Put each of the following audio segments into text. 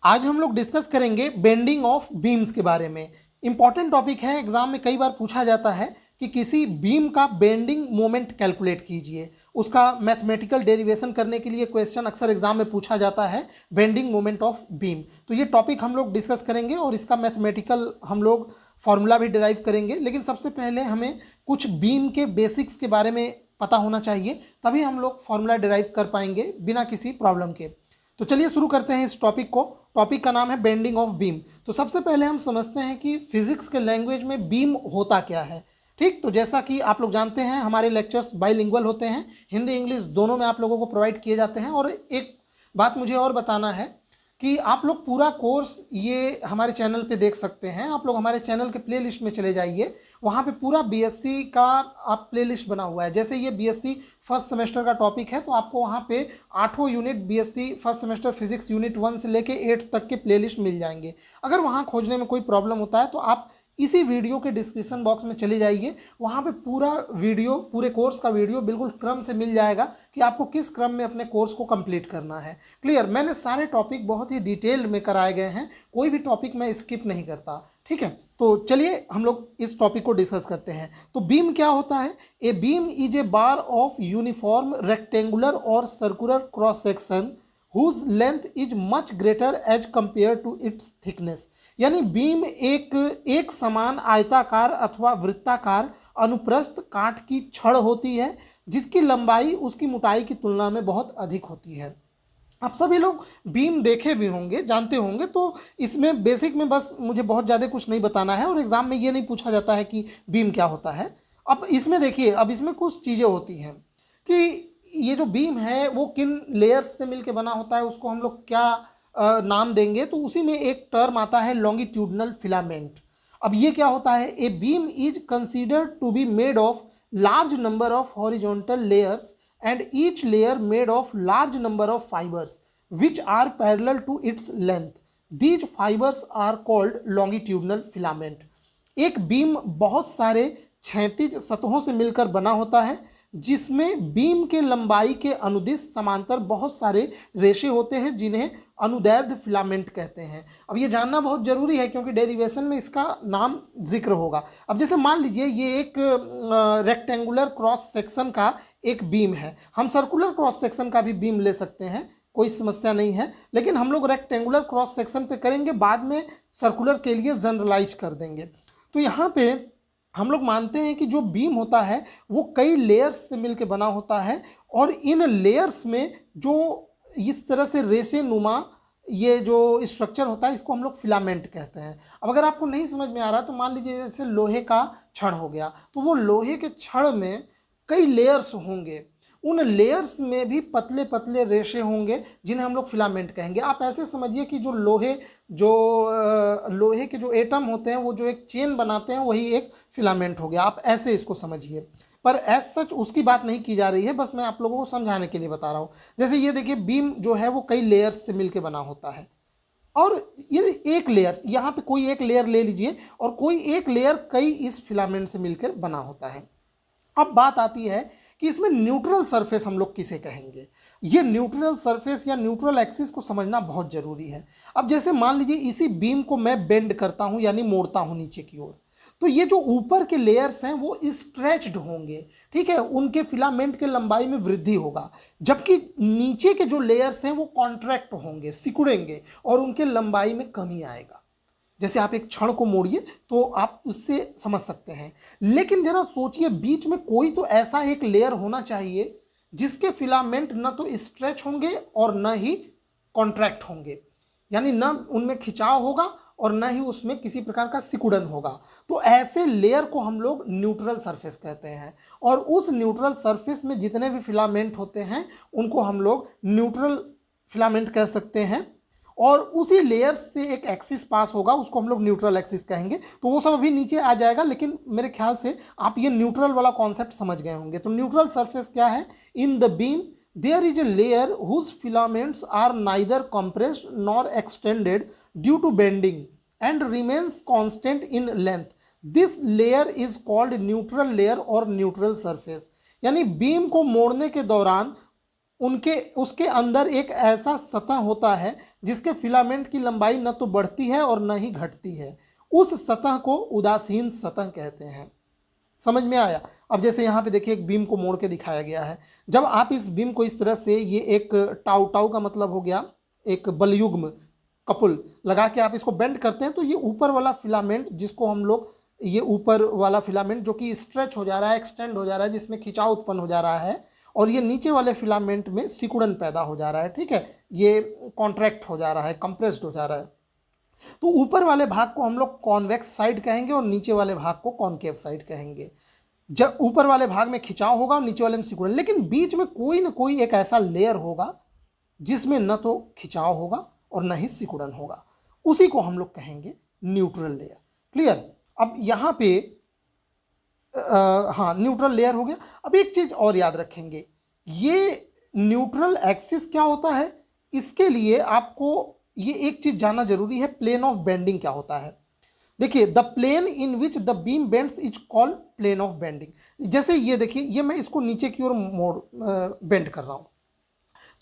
आज हम लोग डिस्कस करेंगे बेंडिंग ऑफ बीम्स के बारे में। इंपॉर्टेंट टॉपिक है, एग्जाम में कई बार पूछा जाता है कि किसी बीम का बेंडिंग मोमेंट कैलकुलेट कीजिए। उसका मैथमेटिकल डेरिवेशन करने के लिए क्वेश्चन अक्सर एग्जाम में पूछा जाता है, बेंडिंग मोमेंट ऑफ बीम। तो ये टॉपिक हम लोग डिस्कस करेंगे और इसका मैथमेटिकल हम लोग फॉर्मूला भी डिराइव करेंगे। लेकिन सबसे पहले हमें कुछ बीम के बेसिक्स के बारे में पता होना चाहिए, तभी हम लोग फॉर्मूला डिराइव कर पाएंगे बिना किसी प्रॉब्लम के। तो चलिए शुरू करते हैं इस टॉपिक को। टॉपिक का नाम है बेंडिंग ऑफ बीम। तो सबसे पहले हम समझते हैं कि फिजिक्स के लैंग्वेज में बीम होता क्या है। ठीक, तो जैसा कि आप लोग जानते हैं हमारे लेक्चर्स बाइलिंगुअल होते हैं, हिंदी इंग्लिश दोनों में आप लोगों को प्रोवाइड किए जाते हैं। और एक बात मुझे और बताना है कि आप लोग पूरा कोर्स ये हमारे चैनल पे देख सकते हैं। आप लोग हमारे चैनल के प्लेलिस्ट में चले जाइए, वहाँ पे पूरा बीएससी का आप प्लेलिस्ट बना हुआ है। जैसे ये बीएससी फर्स्ट सेमेस्टर का टॉपिक है, तो आपको वहाँ पे 8 unit BSc first semester physics unit 1 से लेके 8 तक के प्लेलिस्ट मिल जाएंगे। अगर वहाँ खोजने में कोई प्रॉब्लम होता है तो आप इसी वीडियो के डिस्क्रिप्शन बॉक्स में चले जाइए, वहाँ पे पूरा वीडियो, पूरे कोर्स का वीडियो बिल्कुल क्रम से मिल जाएगा कि आपको किस क्रम में अपने कोर्स को कंप्लीट करना है। क्लियर? मैंने सारे टॉपिक बहुत ही डिटेल में कराए गए हैं, कोई भी टॉपिक मैं स्किप नहीं करता। ठीक है, तो चलिए हम लोग इस टॉपिक को डिस्कस करते हैं। तो बीम क्या होता है? A beam is a bar of uniform rectangular और circular cross section whose length is much greater as compare to its thickness. यानी बीम एक समान आयताकार अथवा वृत्ताकार अनुप्रस्थ काठ की छड़ होती है जिसकी लंबाई उसकी मोटाई की तुलना में बहुत अधिक होती है। आप सभी लोग बीम देखे भी होंगे, जानते होंगे, तो इसमें बेसिक में बस मुझे बहुत ज़्यादा कुछ नहीं बताना है और एग्जाम में ये नहीं पूछा जाता है कि बीम क्या होता है। अब इसमें देखिए, अब इसमें कुछ चीज़ें होती हैं कि ये जो बीम है वो किन लेयर्स से मिलकर बना होता है, उसको हम लोग क्या नाम देंगे। तो उसी में एक टर्म आता है लॉन्गिट्यूडनल फिलामेंट। अब ये क्या होता है? A beam is considered to be made of large number of horizontal layers and each layer made of large number of fibers which are parallel to its length. These fibers are called longitudinal filament. एक beam बहुत सारे क्षैतिज सतहों से मिलकर बना होता है जिसमें बीम के लंबाई के अनुदिश समांतर बहुत सारे रेशे होते हैं जिन्हें अनुदैर्ध्य फिलामेंट कहते हैं। अब ये जानना बहुत जरूरी है क्योंकि डेरिवेशन में इसका नाम जिक्र होगा। अब जैसे मान लीजिए ये एक रेक्टेंगुलर क्रॉस सेक्शन का एक बीम है, हम सर्कुलर क्रॉस सेक्शन का भी बीम ले सकते हैं, कोई समस्या नहीं है, लेकिन हम लोग रेक्टेंगुलर क्रॉस सेक्शन पे करेंगे, बाद में सर्कुलर के लिए जनरलाइज कर देंगे। तो यहाँ पे हम लोग मानते हैं कि जो बीम होता है वो कई लेयर्स से मिलकर बना होता है और इन लेयर्स में जो इस तरह से रेशे नुमा ये जो स्ट्रक्चर होता है इसको हम लोग फिलामेंट कहते हैं। अब अगर आपको नहीं समझ में आ रहा तो मान लीजिए जैसे लोहे का छड़ हो गया, तो वो लोहे के छड़ में कई लेयर्स होंगे, उन लेयर्स में भी पतले पतले रेशे होंगे जिन्हें हम लोग फिलामेंट कहेंगे। आप ऐसे समझिए कि जो लोहे के जो एटम होते हैं वो जो एक चेन बनाते हैं वही एक फिलामेंट हो गया। आप ऐसे इसको समझिए, पर एज सच उसकी बात नहीं की जा रही है, बस मैं आप लोगों को समझाने के लिए बता रहा हूँ। जैसे ये देखिए, बीम जो है वो कई लेयर्स से मिलकर बना होता है और ये एक लेयर, यहाँ पे कोई एक लेयर ले लीजिए और कोई एक लेयर कई इस फिलामेंट से मिलकर बना होता है। अब बात आती है कि इसमें न्यूट्रल सरफेस हम लोग किसे कहेंगे। ये न्यूट्रल सरफेस या न्यूट्रल एक्सिस को समझना बहुत जरूरी है। अब जैसे मान लीजिए इसी बीम को मैं बेंड करता हूं यानी मोड़ता हूं नीचे की ओर, तो ये जो ऊपर के लेयर्स हैं वो स्ट्रेच्ड होंगे, ठीक है, उनके फिलामेंट के लंबाई में वृद्धि होगा, जबकि नीचे के जो लेयर्स हैं वो कॉन्ट्रैक्ट होंगे, सिकुड़ेंगे और उनके लंबाई में कमी आएगा। जैसे आप एक क्षण को मोड़िए तो आप उससे समझ सकते हैं। लेकिन जरा सोचिए, बीच में कोई तो ऐसा एक लेयर होना चाहिए जिसके फिलामेंट न तो स्ट्रेच होंगे और न ही कॉन्ट्रैक्ट होंगे, यानी न उनमें खिंचाव होगा और न ही उसमें किसी प्रकार का सिकुड़न होगा। तो ऐसे लेयर को हम लोग न्यूट्रल सरफेस कहते हैं और उस न्यूट्रल सरफेस में जितने भी फिलामेंट होते हैं उनको हम लोग न्यूट्रल फिलामेंट कह सकते हैं। और उसी लेयर से एक एक्सिस पास होगा, उसको हम लोग न्यूट्रल एक्सिस कहेंगे। तो वो सब अभी नीचे आ जाएगा, लेकिन मेरे ख्याल से आप ये न्यूट्रल वाला कॉन्सेप्ट समझ गए होंगे। तो न्यूट्रल सरफेस क्या है? In the beam there is a layer whose filaments are neither compressed nor extended due to bending and remains constant in length. This layer is called neutral layer और neutral surface. यानी beam को मोड़ने के दौरान उनके उसके अंदर एक ऐसा सतह होता है जिसके फिलामेंट की लंबाई न तो बढ़ती है और न ही घटती है। उस सतह को उदासीन सतह कहते हैं। समझ में आया? अब जैसे यहाँ पे देखिए एक बीम को मोड़ के दिखाया गया है। जब आप इस बीम को इस तरह से, ये एक टाउ, टाउ का मतलब हो गया एक बलयुग्म कपुल लगा के आप इसको बेंड करते हैं, तो ये ऊपर वाला फिलामेंट जिसको हम लोग, ये ऊपर वाला फिलामेंट जो कि स्ट्रेच हो जा रहा है, एक्सटेंड हो जा रहा है, जिसमें खिंचाव उत्पन्न हो जा रहा है, और ये नीचे वाले फिलामेंट में सिकुड़न पैदा हो जा रहा है, ठीक है, ये कॉन्ट्रैक्ट हो जा रहा है, कंप्रेस्ड हो जा रहा है। तो ऊपर वाले भाग को हम लोग कॉन्वेक्स साइड कहेंगे और नीचे वाले भाग को कॉनकेव साइड कहेंगे। जब ऊपर वाले भाग में खिंचाव होगा और नीचे वाले में सिकुड़न, लेकिन बीच में कोई ना कोई एक ऐसा लेयर होगा जिसमें न तो खिंचाव होगा और न ही सिकुड़न होगा, उसी को हम लोग कहेंगे न्यूट्रल लेयर। क्लियर? अब यहाँ पे हाँ, न्यूट्रल लेयर हो गया। अब एक चीज और याद रखेंगे, ये न्यूट्रल एक्सिस क्या होता है, इसके लिए आपको ये एक चीज जानना जरूरी है, प्लेन ऑफ बेंडिंग क्या होता है। देखिए, the plane in which the beam bends is called plane of bending. जैसे ये देखिए, ये मैं इसको नीचे की ओर मोड़ बेंड कर रहा हूं,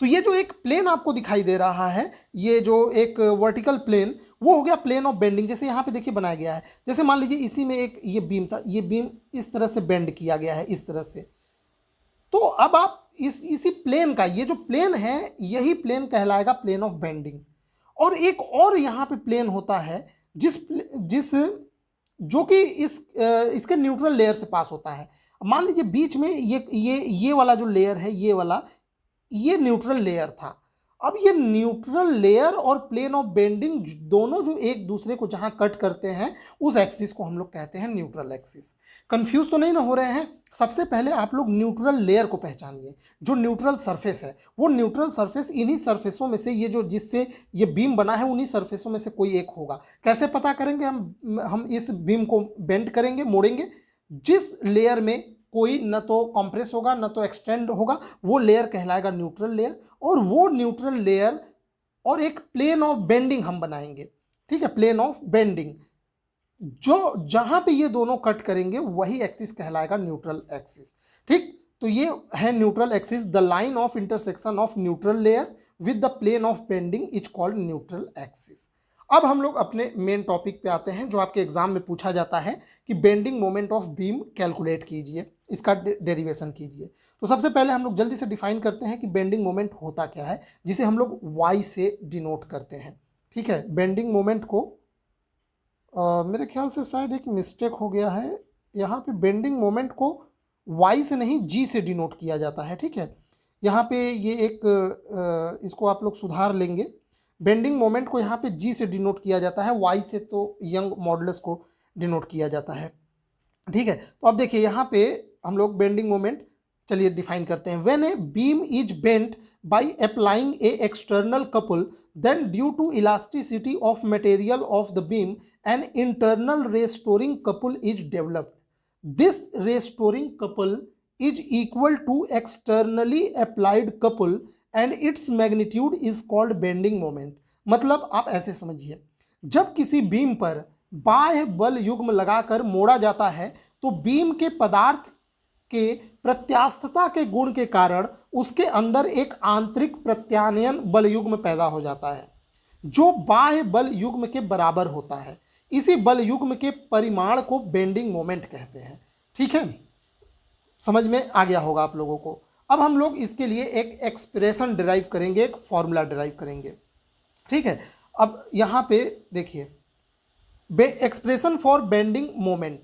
तो ये जो एक प्लेन आपको दिखाई दे रहा है, ये जो एक वर्टिकल प्लेन, वो हो गया प्लेन ऑफ बेंडिंग। जैसे यहाँ पे देखिए बनाया गया है, जैसे मान लीजिए इसी में एक ये बीम था, ये बीम इस तरह से बेंड किया गया है, इस तरह से। तो अब आप इसी प्लेन का, ये जो प्लेन है, यही प्लेन कहलाएगा प्लेन ऑफ बेंडिंग। और एक और यहाँ पे प्लेन होता है जिस जो कि इसके न्यूट्रल लेयर से पास होता है। मान लीजिए बीच में ये वाला जो लेयर है, ये वाला, ये न्यूट्रल लेयर था। अब ये न्यूट्रल लेयर और प्लेन ऑफ बेंडिंग दोनों जो एक दूसरे को जहां कट करते हैं, उस एक्सिस को हम लोग कहते हैं न्यूट्रल एक्सिस। कंफ्यूज तो नहीं ना हो रहे हैं? सबसे पहले आप लोग न्यूट्रल लेयर को पहचानिए। जो न्यूट्रल सरफेस है, वो न्यूट्रल सरफेस इन्हीं सरफेसों में से, ये जो जिससे ये बीम बना है, उन्हीं सरफेसों में से कोई एक होगा। कैसे पता करेंगे? हम इस बीम को बेंड करेंगे, मोड़ेंगे, जिस लेयर में कोई न तो कंप्रेस होगा न तो एक्सटेंड होगा, वो लेयर कहलाएगा न्यूट्रल लेयर। और वो न्यूट्रल लेयर और एक प्लेन ऑफ बेंडिंग हम बनाएंगे, ठीक है, प्लेन ऑफ बेंडिंग, जो जहां पे ये दोनों कट करेंगे वही एक्सिस कहलाएगा न्यूट्रल एक्सिस। ठीक, तो ये है neutral axis. The line of intersection of neutral layer with the plane of bending is called neutral axis. अब हम लोग अपने मेन टॉपिक पे आते हैं, जो आपके एग्जाम में पूछा जाता है कि bending moment of beam calculate कीजिए, इसका डेरिवेशन कीजिए। तो सबसे पहले हम लोग जल्दी से डिफाइन करते हैं कि बेंडिंग मोमेंट होता क्या है, जिसे हम लोग वाई से डिनोट करते हैं। ठीक है, बेंडिंग मोमेंट को मेरे ख्याल से शायद एक मिस्टेक हो गया है, यहाँ पे बेंडिंग मोमेंट को वाई से नहीं जी से डिनोट किया जाता है। ठीक है, यहाँ पे ये एक इसको आप लोग सुधार लेंगे। बेंडिंग मोमेंट को यहाँ पे जी से डिनोट किया जाता है, वाई से तो यंग मॉडुलस को डिनोट किया जाता है। ठीक है, तो अब देखिए यहाँ पे हम लोग बेंडिंग मोमेंट चलिए डिफाइन करते हैं। When a beam is bent by applying a external couple, then due to elasticity of material of the beam an internal restoring couple is developed. This restoring couple is equal to externally applied couple and its magnitude is called bending moment. मतलब आप ऐसे समझिए, जब किसी beam पर बाह्य बल युग्म लगाकर मोड़ा जाता है, तो बीम के पदार्थ के प्रत्यास्थता के गुण के कारण उसके अंदर एक आंतरिक प्रत्यानयन बल युग्म पैदा हो जाता है, जो बाह्य बल युग्म के बराबर होता है। इसी बल युग्म के परिमाण को बेंडिंग मोमेंट कहते हैं। ठीक है, समझ में आ गया होगा आप लोगों को। अब हम लोग इसके लिए एक एक्सप्रेशन डिराइव करेंगे, एक फॉर्मूला डिराइव करेंगे। ठीक है, अब यहाँ पे देखिए, एक्सप्रेशन फॉर बेंडिंग मोमेंट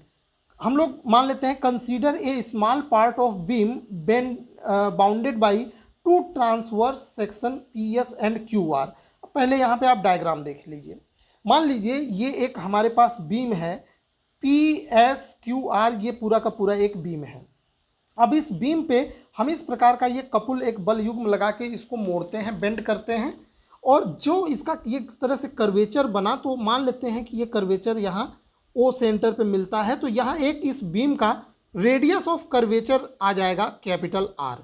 हम लोग मान लेते हैं, consider a small part of beam bend bounded by two transverse section P S and Q R. पहले यहाँ पे आप डायग्राम देख लीजिए। मान लीजिए ये एक हमारे पास बीम है, पी एस क्यू आर, ये पूरा का पूरा एक बीम है। अब इस बीम पे हम इस प्रकार का ये कपुल, एक बल युग्म लगा के इसको मोड़ते हैं, बेंड करते हैं, और जो इसका ये इस तरह से कर्वेचर बना, तो मान लेते हैं कि ये कर्वेचर यहाँ ओ सेंटर पे मिलता है, तो यहाँ एक इस बीम का रेडियस ऑफ कर्वेचर आ जाएगा कैपिटल आर,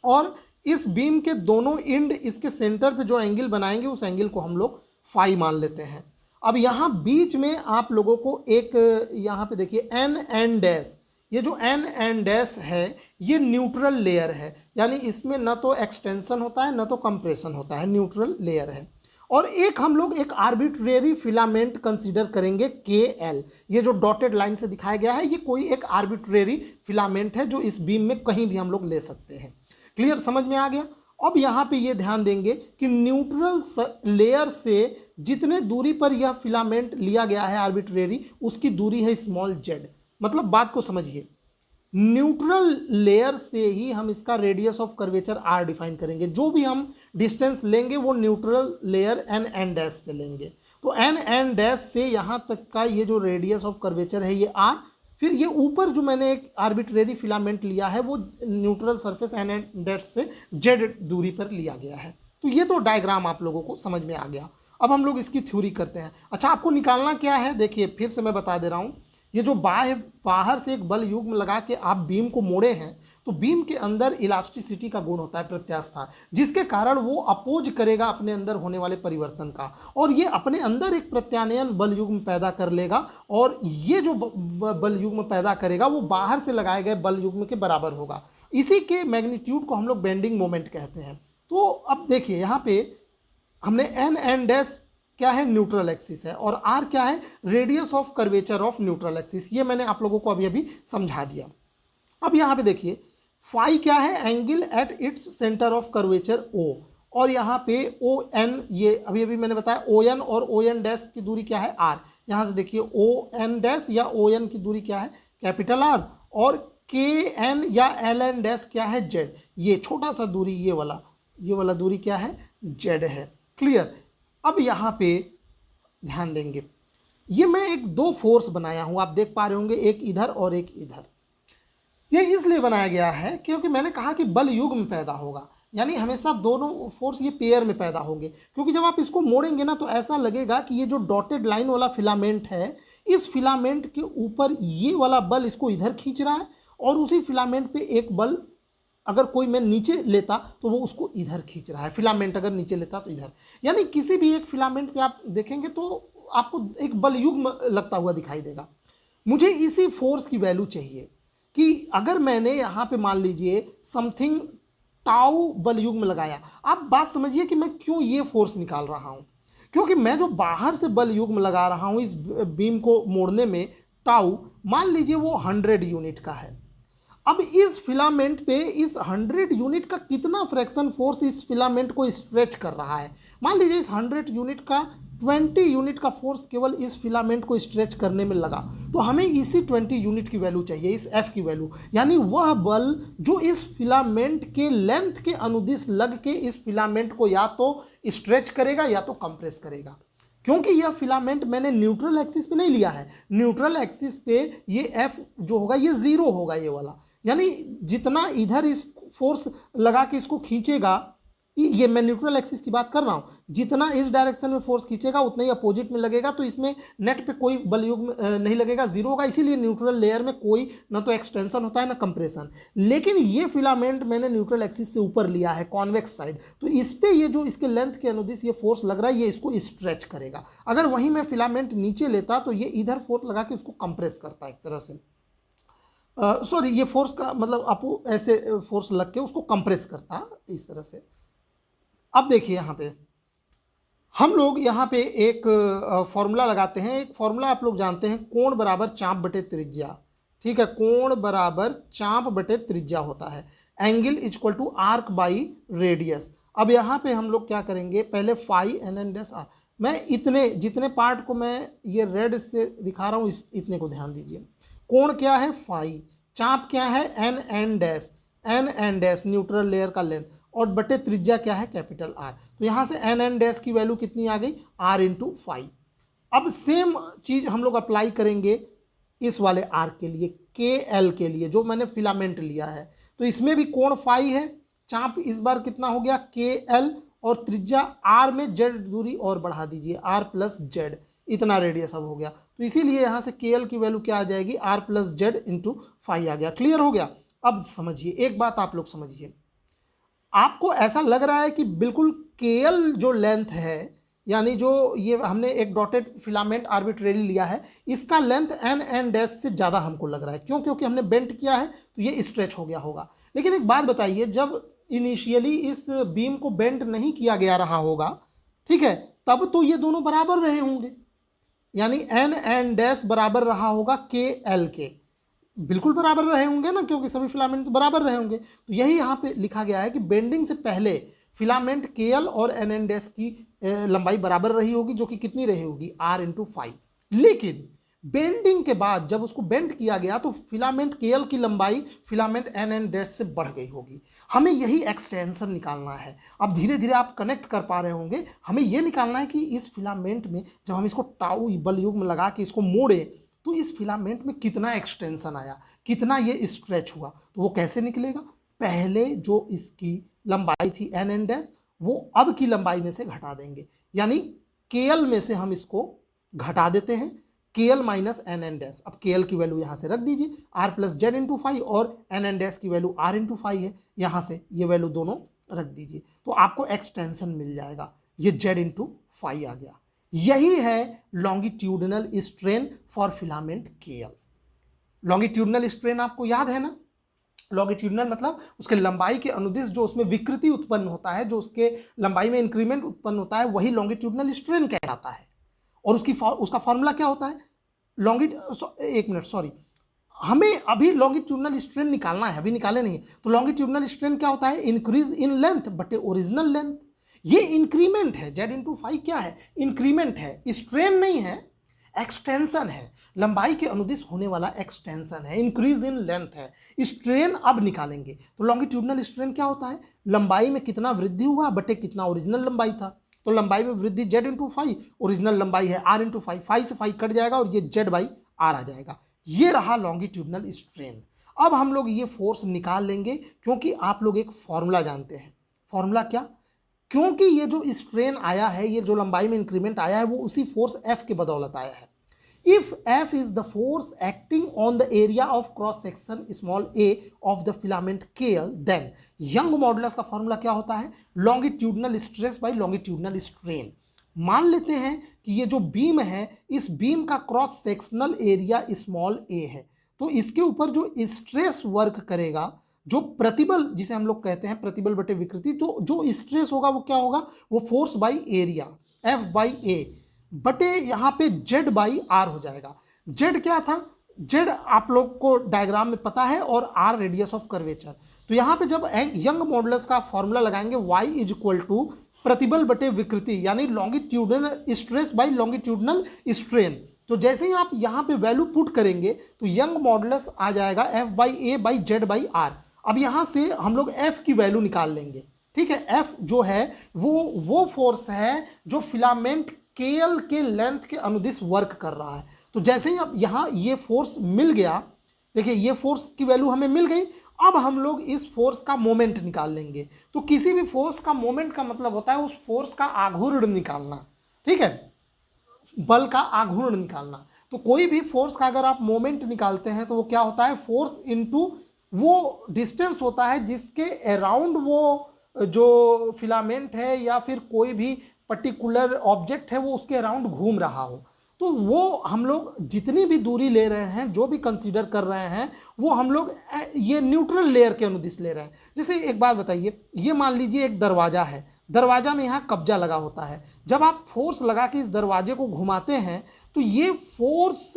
और इस बीम के दोनों एंड इसके सेंटर पे जो एंगल बनाएंगे, उस एंगल को हम लोग फाई मान लेते हैं। अब यहाँ बीच में आप लोगों को एक, यहाँ पे देखिए एन एन डैश, ये जो एन एन डैश है ये न्यूट्रल लेयर है, यानी इसमें न तो एक्सटेंशन होता है न तो कंप्रेशन होता है, न्यूट्रल लेयर है। और एक हम लोग एक आर्बिट्रेरी फिलामेंट कंसीडर करेंगे के एल, ये जो डॉटेड लाइन से दिखाया गया है ये कोई एक आर्बिट्रेरी फिलामेंट है जो इस बीम में कहीं भी हम लोग ले सकते हैं। क्लियर, समझ में आ गया। अब यहाँ पे ये ध्यान देंगे कि न्यूट्रल लेयर से जितने दूरी पर यह फिलामेंट लिया गया है आर्बिट्रेरी, उसकी दूरी है स्मॉल जेड। मतलब बात को समझिए, न्यूट्रल लेयर से ही हम इसका radius of curvature R define करेंगे। जो भी हम डिस्टेंस लेंगे वो neutral layer N N dash से लेंगे। तो एन एन डैश से यहाँ तक का ये जो रेडियस ऑफ कर्वेचर है ये आर, फिर ये ऊपर जो मैंने एक आर्बिट्रेरी फिलामेंट लिया है वो neutral surface N N dash से जेड दूरी पर लिया गया है। तो ये तो डायग्राम आप लोगों को समझ में आ गया। अब हम लोग इसकी थ्योरी करते हैं। अच्छा, आपको निकालना क्या है, देखिए फिर से मैं बता दे रहा हूँ। ये जो बाहर से एक बल युग्म लगा के आप बीम को मोड़े हैं, तो बीम के अंदर इलास्टिसिटी का गुण होता है, प्रत्यास्था, जिसके कारण वो अपोज करेगा अपने अंदर होने वाले परिवर्तन का, और ये अपने अंदर एक प्रत्यानयन बल युग्म पैदा कर लेगा, और ये जो बल युग्म पैदा करेगा वो बाहर से लगाए गए बल युग्म के बराबर होगा। इसी के मैग्नीट्यूड को हम लोग बेंडिंग मोमेंट कहते हैं। तो अब देखिए यहाँ पे हमने एन एन डैश क्या है, न्यूट्रल एक्सिस है, और आर क्या है, radius of curvature of neutral axis. ये मैंने आप लोगों को अभी अभी समझा दिया। अब यहाँ पे देखिए फाई क्या है, angle at its centre of curvature O, और यहाँ पे ओ एन, ये अभी अभी मैंने बताया ओ एन, और ओ एन डैश की दूरी क्या है, आर। यहाँ से देखिए ओ एन डैश या ओ एन की दूरी क्या है, कैपिटल आर, और के एन या एल एन डैश क्या है, जेड। ये छोटा सा दूरी ये वाला दूरी क्या है, जेड है। क्लियर। अब यहाँ पे ध्यान देंगे, ये मैं एक दो फोर्स बनाया हूँ, आप देख पा रहे होंगे, एक इधर और एक इधर। ये इसलिए बनाया गया है क्योंकि मैंने कहा कि बल युग्म पैदा होगा, यानी हमेशा दोनों फोर्स ये पेयर में पैदा होंगे। क्योंकि जब आप इसको मोड़ेंगे ना तो ऐसा लगेगा कि ये जो डॉटेड लाइन वाला फिलामेंट है, इस फिलामेंट के ऊपर ये वाला बल इसको इधर खींच रहा है, और उसी फिलामेंट पे एक बल अगर कोई मैं नीचे लेता तो वो उसको इधर खींच रहा है। फिलामेंट अगर नीचे लेता तो इधर, यानी किसी भी एक फिलामेंट पे आप देखेंगे तो आपको एक बल युग्म लगता हुआ दिखाई देगा। मुझे इसी फोर्स की वैल्यू चाहिए कि अगर मैंने यहाँ पे मान लीजिए समथिंग टाउ बल युग्म लगाया। आप बात समझिए कि मैं क्यों ये फोर्स निकाल रहा हूँ, क्योंकि मैं जो बाहर से बल युग्म लगा रहा हूँ इस बीम को मोड़ने में, टाउ मान लीजिए वो 100 यूनिट का है। अब इस फिलामेंट पे इस 100 यूनिट का कितना फ्रैक्शन फोर्स इस फिलामेंट को स्ट्रेच कर रहा है। मान लीजिए इस 100 यूनिट का 20 यूनिट का फोर्स केवल इस फिलामेंट को स्ट्रेच करने में लगा, तो हमें इसी 20 यूनिट की वैल्यू चाहिए, इस एफ की वैल्यू, यानी वह बल जो इस फिलामेंट के लेंथ के अनुदिश लग के इस फिलामेंट को या तो स्ट्रेच करेगा या तो कंप्रेस करेगा। क्योंकि यह फिलामेंट मैंने न्यूट्रल एक्सिस पे नहीं लिया है, न्यूट्रल एक्सिस पे ये एफ जो होगा ये 0 होगा, ये वाला, यानी जितना इधर इस फोर्स लगा के इसको खींचेगा, ये मैं न्यूट्रल एक्सिस की बात कर रहा हूँ, जितना इस डायरेक्शन में फोर्स खींचेगा उतना ही अपोजिट में लगेगा, तो इसमें नेट पे कोई बल युग्म नहीं लगेगा, 0 होगा। इसीलिए न्यूट्रल लेयर में कोई ना तो एक्सटेंशन होता है ना कंप्रेशन। लेकिन ये फिलामेंट मैंने न्यूट्रल एक्सिस से ऊपर लिया है, कॉन्वेक्स साइड, तो इस पर ये जो इसके लेंथ के अनुदिश ये फोर्स लग रहा है ये इसको स्ट्रेच करेगा। अगर वहीं मैं फिलामेंट नीचे लेता तो ये इधर फोर्स लगा के उसको कंप्रेस करता है एक तरह से, सॉरी ये फोर्स का मतलब आपको ऐसे फोर्स लग के उसको कंप्रेस करता इस तरह से। अब देखिए यहाँ पे हम लोग यहाँ पे एक फॉर्मूला लगाते हैं। एक फॉर्मूला आप लोग जानते हैं, कोण बराबर चाप बटे त्रिज्या। ठीक है, कोण बराबर चाप बटे त्रिज्या होता है। Angle equal to arc by radius. अब यहाँ पे हम लोग क्या करेंगे, पहले phi N N dash R, मैं इतने जितने पार्ट को मैं ये रेड से दिखा रहा हूँ इतने को ध्यान दीजिए। कोण क्या है फाई, चाप क्या है N N dash, N N dash neutral layer का लेंथ, और बटे त्रिज्या क्या है कैपिटल आर। तो यहाँ से एन एन डैश की वैल्यू कितनी आ गई, आर इंटू फाई। अब सेम चीज़ हम लोग अप्लाई करेंगे इस वाले आर के लिए, के एल के लिए, जो मैंने फिलामेंट लिया है। तो इसमें भी कोण फाई है, चाप इस बार कितना हो गया के एल, और त्रिज्या आर में जेड दूरी और बढ़ा दीजिए, आर प्लस जेड, इतना रेडियस अब हो गया। तो इसीलिए यहाँ से के एल की वैल्यू क्या आ जाएगी, R plus Z into phi आ गया। क्लियर हो गया। अब समझिए एक बात, आप लोग समझिए, आपको ऐसा लग रहा है कि बिल्कुल केएल जो लेंथ है यानी जो ये हमने एक डॉटेड फिलामेंट आर्बिट्रेरी लिया है, इसका लेंथ एन डैश से ज़्यादा हमको लग रहा है। क्यों? क्योंकि हमने बेंट किया है तो ये स्ट्रेच हो गया होगा। लेकिन एक बात बताइए, जब इनिशियली इस बीम को बेंट नहीं किया गया रहा होगा, ठीक है, तब तो ये दोनों बराबर रहे होंगे, यानी एन डैश बराबर रहा होगा के एल के, बिल्कुल बराबर रहे होंगे ना, क्योंकि सभी फिलामेंट बराबर रहे होंगे। तो यही यहाँ पे लिखा गया है कि बेंडिंग से पहले फिलामेंट के एल और एन डैश की लंबाई बराबर रही होगी, जो कि कितनी रही होगी, r/5। लेकिन बेंडिंग के बाद जब उसको बेंड किया गया तो फिलामेंट के एल की लंबाई फिलामेंट एन डैश से बढ़ गई होगी। हमें यही एक्सटेंशन निकालना है। अब धीरे धीरे आप कनेक्ट कर पा रहे होंगे। हमें यह निकालना है कि इस फिलामेंट में जब हम इसको टाउ बल युग्म लगा के इसको मोड़े तो इस फिलामेंट में कितना एक्सटेंशन आया, कितना ये स्ट्रेच हुआ। तो वो कैसे निकलेगा? पहले जो इसकी लंबाई थी एन डैश, वो अब की लंबाई में से घटा देंगे, यानी केएल में से हम इसको घटा देते हैं, केएल माइनस एन डैश। अब केएल की वैल्यू यहाँ से रख दीजिए, r plus Z into five, और एन डैश की वैल्यू r इंटू फाइव है, यहाँ से ये वैल्यू दोनों रख दीजिए, तो आपको एक्सटेंशन मिल जाएगा। ये जेड इंटू फाइव आ गया। यही है longitudinal strain for filament KL. Longitudinal strain आपको याद है ना? लॉन्गिट्यूडनल मतलब उसके लंबाई के अनुदिश जो उसमें विकृति उत्पन्न होता है, जो उसके लंबाई में इंक्रीमेंट उत्पन्न होता है, वही लॉन्गिट्यूडनल स्ट्रेन कहलाता है। और उसका फॉर्मूला क्या होता है? हमें अभी लॉन्गिट्यूडनल स्ट्रेन निकालना है, अभी निकाले नहीं। तो लॉन्गिट्यूडनल स्ट्रेन क्या होता है? इंक्रीज इन लेंथ बटे ओरिजिनल लेंथ। ये इंक्रीमेंट है, जेड इंटू फाइव क्या है? इंक्रीमेंट है, स्ट्रेन नहीं है, एक्सटेंशन है, लंबाई के अनुदिश होने वाला एक्सटेंशन है, इंक्रीज इन लेंथ है। स्ट्रेन अब निकालेंगे तो लॉन्गिट्यूडनल स्ट्रेन क्या होता है? लंबाई में कितना वृद्धि हुआ बटे कितना ओरिजिनल लंबाई था। तो लंबाई में वृद्धि जेड इंटू फाइव, ओरिजिनल लंबाई है r इंटू फाइव, फाइव से फाइव कट जाएगा और ये जेड बाई आर आ जाएगा। ये रहा लॉन्गिट्यूडनल स्ट्रेन। अब हम लोग ये फोर्स निकाल लेंगे, क्योंकि आप लोग एक फॉर्मूला जानते हैं। फॉर्मूला क्या? क्योंकि ये जो स्ट्रेन आया है, ये जो लंबाई में इंक्रीमेंट आया है, वो उसी फोर्स F के बदौलत आया है। If F is the force acting on the area of cross section small a of the filament KL, then Young modulus का फॉर्मूला क्या होता है? Longitudinal stress by longitudinal strain. मान लेते हैं कि ये जो बीम है, इस बीम का cross sectional area small a है, तो इसके ऊपर जो स्ट्रेस वर्क करेगा, जो प्रतिबल जिसे हम लोग कहते हैं प्रतिबल बटे विकृति, तो जो स्ट्रेस होगा वो क्या होगा? वो force by area F by A बटे यहाँ पे Z बाई आर हो जाएगा। Z क्या था? Z आप लोग को डायग्राम में पता है, और R रेडियस ऑफ कर्वेचर। तो यहाँ पे जब यंग मॉडुलस का फॉर्मूला लगाएंगे y इज इक्वल टू प्रतिबल बटे विकृति, यानी longitudinal stress by longitudinal strain. तो जैसे ही आप यहाँ पे वैल्यू पुट करेंगे तो यंग मॉडुलस आ जाएगा F by A by Z by R. अब यहाँ से हम लोग F की वैल्यू निकाल लेंगे, ठीक है। F जो है वो फोर्स है जो फिलामेंट KL के लेंथ के अनुदिश वर्क कर रहा है। तो जैसे ही अब यहाँ ये फोर्स मिल गया, देखिए ये फोर्स की वैल्यू हमें मिल गई। अब हम लोग इस फोर्स का मोमेंट निकाल लेंगे। तो किसी भी फोर्स का मोमेंट का मतलब होता है उस फोर्स का आघूर्ण निकालना, ठीक है, बल का आघूर्ण निकालना। तो कोई भी फोर्स का अगर आप मोमेंट निकालते हैं तो वो क्या होता है? फोर्स इनटू वो डिस्टेंस होता है जिसके अराउंड वो जो फिलामेंट है या फिर कोई भी पर्टिकुलर ऑब्जेक्ट है वो उसके अराउंड घूम रहा हो। तो वो हम लोग जितनी भी दूरी ले रहे हैं, जो भी कंसीडर कर रहे हैं, वो हम लोग ये न्यूट्रल लेयर के अनुदिश ले रहे हैं। जैसे एक बात बताइए, ये मान लीजिए एक दरवाज़ा है, दरवाज़ा में यहाँ कब्जा लगा होता है। जब आप फोर्स लगा के इस दरवाजे को घुमाते हैं तो ये फोर्स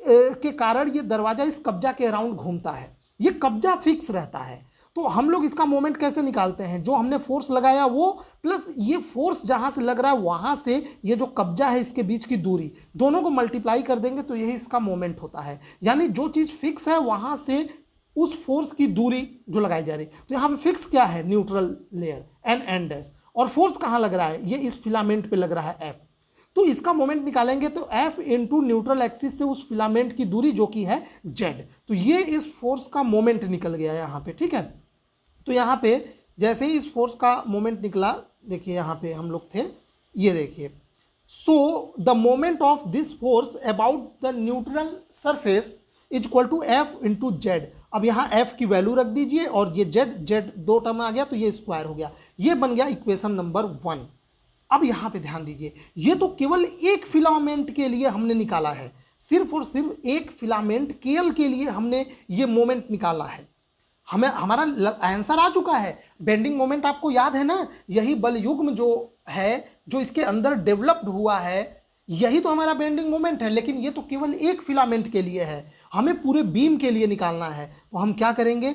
के कारण ये दरवाज़ा इस कब्जा के अराउंड घूमता है, ये कब्जा फिक्स रहता है। तो हम लोग इसका मोमेंट कैसे निकालते हैं? जो हमने फोर्स लगाया वो प्लस ये फोर्स जहां से लग रहा है वहां से ये जो कब्जा है इसके बीच की दूरी, दोनों को मल्टीप्लाई कर देंगे तो यही इसका मोमेंट होता है। यानी जो चीज़ फिक्स है वहां से उस फोर्स की दूरी जो लगाई जा रही है। तो यहाँ पे फिक्स क्या है? न्यूट्रल लेयर एन डैश, और फोर्स कहाँ लग रहा है? ये इस फिलामेंट पे लग रहा है F। तो इसका मोमेंट निकालेंगे तो F इंटू न्यूट्रल एक्सिस से उस फिलामेंट की दूरी जो कि है Z। तो ये इस फोर्स का मोमेंट निकल गया यहाँ पे, ठीक है। तो यहाँ पे जैसे ही इस फोर्स का मोमेंट निकला, देखिए यहाँ पे हम लोग थे, ये देखिए, so the moment of this force about the neutral surface is equal to F into Z. अब यहाँ F की वैल्यू रख दीजिए और ये Z दो टर्म आ गया तो ये स्क्वायर हो गया। ये बन गया इक्वेशन नंबर 1। अब यहाँ पे ध्यान दीजिए, ये तो केवल एक फिलामेंट के लिए हमने निकाला है, सिर्फ और सिर्फ एक फिलामेंट केएल के लिए हमने ये मोमेंट निकाला है। हमें हमारा आंसर आ चुका है। बेंडिंग मोमेंट आपको याद है ना, यही बल युग्म जो है, जो इसके अंदर डेवलप्ड हुआ है, यही तो हमारा बेंडिंग मोमेंट है। लेकिन ये तो केवल एक फिलामेंट के लिए है, हमें पूरे बीम के लिए निकालना है। तो हम क्या करेंगे,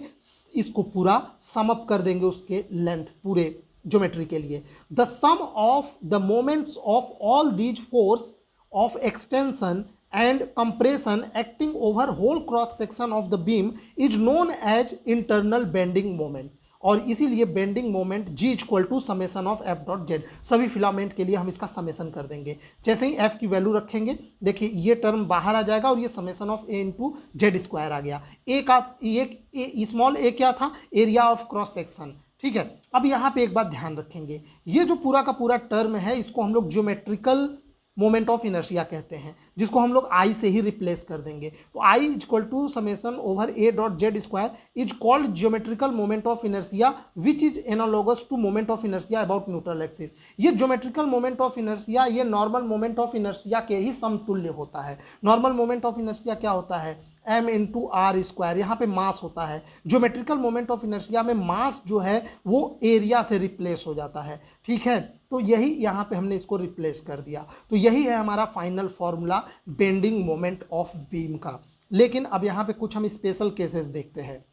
इसको पूरा सम अप कर देंगे उसके लेंथ पूरे ज्योमेट्री के लिए। The sum of the moments of all these force of extension and compression acting over whole cross section of the beam is known as internal bending moment। और इसीलिए bending moment G equal to summation of F dot Z. सभी filament के लिए हम इसका summation कर देंगे। जैसे ही एफ की वैल्यू रखेंगे, देखिए ये टर्म बाहर आ जाएगा और ये summation of A into Z square आ गया। ए का स्मॉल ए क्या था, एरिया ऑफ क्रॉस सेक्शन। ठीक है, अब यहाँ पे एक बात ध्यान रखेंगे, ये जो पूरा का पूरा टर्म है, इसको हम लोग ज्योमेट्रिकल मोमेंट ऑफ इनर्शिया कहते हैं, जिसको हम लोग आई से ही रिप्लेस कर देंगे। तो I equal to summation over A dot Z square is called geometrical moment of inertia which is analogous to moment of inertia about neutral axis. ये ज्योमेट्रिकल मोमेंट ऑफ इनर्शिया ये नॉर्मल मोमेंट ऑफ इनर्शिया के ही समतुल्य होता है। Normal moment of inertia क्या होता है, m इंटू आर स्क्वायर, यहाँ पे मास होता है। ज्योमेट्रिकल मोमेंट ऑफ इनर्शिया में मास जो है वो एरिया से रिप्लेस हो जाता है। ठीक है, तो यही यहाँ पे हमने इसको रिप्लेस कर दिया। तो यही है हमारा final formula bending moment of beam का। लेकिन अब यहाँ पे कुछ हम स्पेशल केसेस देखते हैं।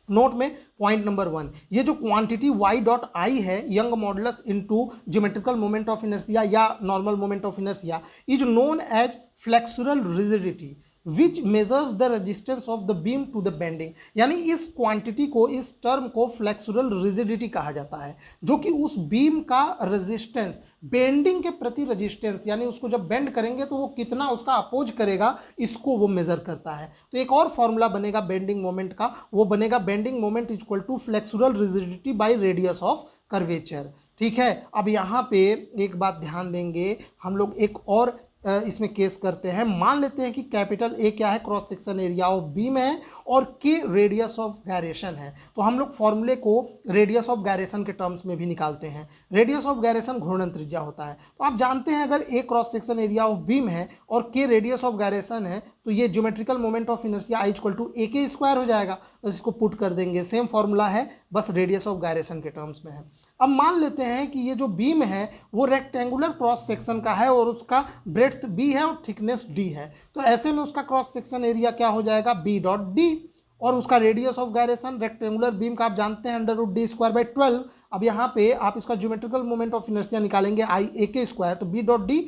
नोट में पॉइंट नंबर 1, ये जो क्वांटिटी y डॉट आई है, Young modulus into geometrical moment of inertia या normal moment of inertia, is known as flexural rigidity which measures the resistance of the beam to the bending. यानी इस quantity को, इस term को flexural rigidity कहा जाता है, जो कि उस बीम का रेजिस्टेंस, बेंडिंग के प्रति रेजिस्टेंस, यानी उसको जब बेंड करेंगे तो वो कितना उसका अपोज करेगा, इसको वो मेजर करता है। तो एक और फॉर्मूला बनेगा बेंडिंग मोमेंट का, वो बनेगा bending moment equal to flexural rigidity by radius of curvature. ठीक है, अब यहाँ पे एक बात ध्यान देंगे, हम लोग एक और इसमें केस करते हैं। मान लेते हैं कि कैपिटल ए क्या है, cross section area of beam है, और के रेडियस ऑफ गायरेशन है। तो हम लोग फॉर्मूले को रेडियस ऑफ गायरेशन के टर्म्स में भी निकालते हैं। रेडियस ऑफ गायरेशन घूर्णन त्रिज्या होता है। तो आप जानते हैं अगर A cross section area of beam है और के रेडियस ऑफ गायरेशन है, तो ये geometrical moment of inertia I equal to A K square हो जाएगा। बस इसको पुट कर देंगे, सेम फॉर्मूला है, बस रेडियस ऑफ गायरेशन के टर्म्स में है। अब मान लेते हैं कि ये जो बीम है वो रेक्टेंगुलर क्रॉस सेक्शन का है और उसका ब्रेड्थ बी है और थिकनेस डी है। तो ऐसे में उसका क्रॉस सेक्शन एरिया क्या हो जाएगा, बी डॉट डी, और उसका radius of gyration rectangular beam का आप जानते हैं under root D square by 12। अब यहाँ पे आप इसका ज्योमेट्रिकल मोमेंट ऑफ इनर्शिया निकालेंगे आई ए के स्क्वायर, तो बी डॉट डी,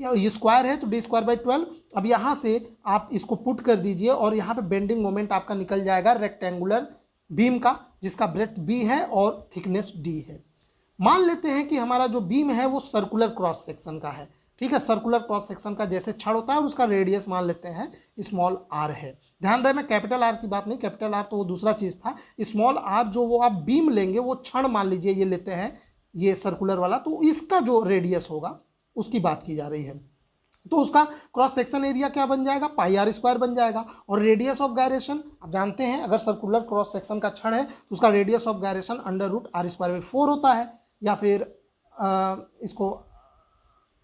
ये स्क्वायर है तो डी स्क्वायर बाई 12। अब यहाँ से आप इसको पुट कर दीजिए और यहाँ पे बेंडिंग मोमेंट आपका निकल जाएगा रेक्टेंगुलर बीम का, जिसका ब्रेड्थ बी है और थिकनेस डी है। मान लेते हैं कि हमारा जो बीम है वो सर्कुलर क्रॉस सेक्शन का है। ठीक है, सर्कुलर क्रॉस सेक्शन का जैसे छड़ होता है, और उसका रेडियस मान लेते हैं स्मॉल आर है। ध्यान रहे मैं कैपिटल आर की बात नहीं, कैपिटल आर तो वो दूसरा चीज़ था। स्मॉल आर जो वो आप बीम लेंगे, वो छड़ मान लीजिए ये लेते हैं, ये सर्कुलर वाला, तो इसका जो रेडियस होगा उसकी बात की जा रही है। तो उसका क्रॉस सेक्शन एरिया क्या बन जाएगा, पाई आर स्क्वायर बन जाएगा। और रेडियस ऑफ गायरेशन आप जानते हैं, अगर सर्कुलर क्रॉस सेक्शन का छड़ है तो उसका radius of gyration under root R square by 4 होता है, या फिर इसको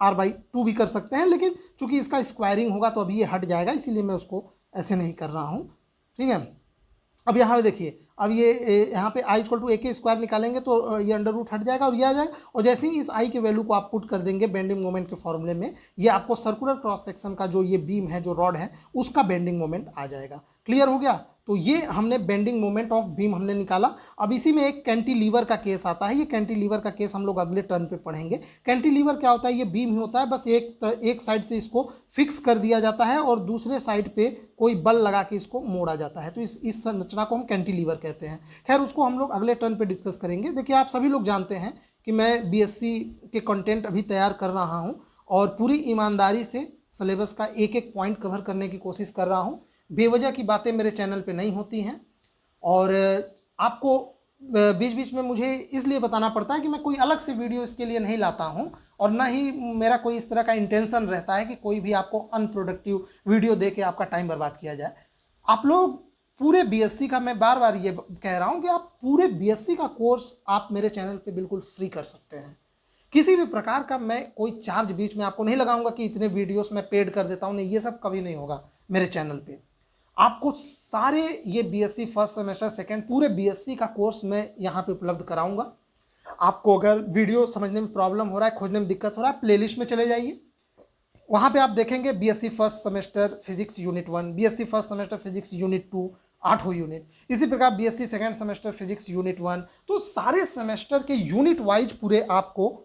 r बाई 2 भी कर सकते हैं। लेकिन चूंकि इसका स्क्वायरिंग होगा तो अभी ये हट जाएगा, इसीलिए मैं उसको ऐसे नहीं कर रहा हूँ। ठीक है, अब यहाँ पे देखिए, अब ये यहाँ पे आई equal to A K square निकालेंगे तो ये अंडर रूट हट जाएगा और ये आ जाएगा। और जैसे ही इस आई के वैल्यू को आप पुट कर देंगे बेंडिंग मोमेंट के फॉर्मूले में, ये आपको सर्कुलर क्रॉस सेक्शन का जो ये बीम है, जो रॉड है, उसका बेंडिंग मोमेंट आ जाएगा। क्लियर हो गया? तो ये हमने बेंडिंग मोमेंट ऑफ बीम हमने निकाला। अब इसी में एक कैंटिलीवर का केस आता है। ये कैंटिलीवर का केस हम लोग अगले टर्न पे पढ़ेंगे। कैंटिलीवर क्या होता है, ये बीम ही होता है, बस एक साइड से इसको फिक्स कर दिया जाता है और दूसरे साइड पे कोई बल लगा के इसको मोड़ा जाता है। तो इस संरचना को हम कैंटिलीवर कहते हैं। खैर, उसको हम लोग अगले टर्न पे डिस्कस करेंगे। देखिए, आप सभी लोग जानते हैं कि मैं बीएससी के कंटेंट अभी तैयार कर रहा हूँ और पूरी ईमानदारी से सिलेबस का एक एक पॉइंट कवर करने की कोशिश कर रहा हूँ। बेवजह की बातें मेरे चैनल पे नहीं होती हैं और आपको बीच बीच में मुझे इसलिए बताना पड़ता है कि मैं कोई अलग से वीडियो इसके लिए नहीं लाता हूं, और ना ही मेरा कोई इस तरह का इंटेंशन रहता है कि कोई भी आपको अनप्रोडक्टिव वीडियो दे के आपका टाइम बर्बाद किया जाए। आप लोग पूरे बीएससी का, मैं बार बार ये कह रहा हूँ कि आप पूरे बीएससी का कोर्स आप मेरे चैनल पे बिल्कुल फ्री कर सकते हैं। किसी भी प्रकार का मैं कोई चार्ज बीच में आपको नहीं लगाऊंगा कि इतने वीडियोस मैं पेड कर देता हूं, नहीं, ये सब कभी नहीं होगा मेरे चैनल पे। आपको सारे ये बीएससी फर्स्ट सेमेस्टर सेकंड पूरे बीएससी का कोर्स मैं यहाँ पे उपलब्ध कराऊंगा। आपको अगर वीडियो समझने में प्रॉब्लम हो रहा है, खोजने में दिक्कत हो रहा है, प्लेलिस्ट में चले जाइए, वहाँ पे आप देखेंगे BSc first semester physics unit 1, BSc first semester physics unit 2, 8 unit, इसी प्रकार BSc second semester physics unit 1। तो सारे सेमेस्टर के यूनिट वाइज पूरे आपको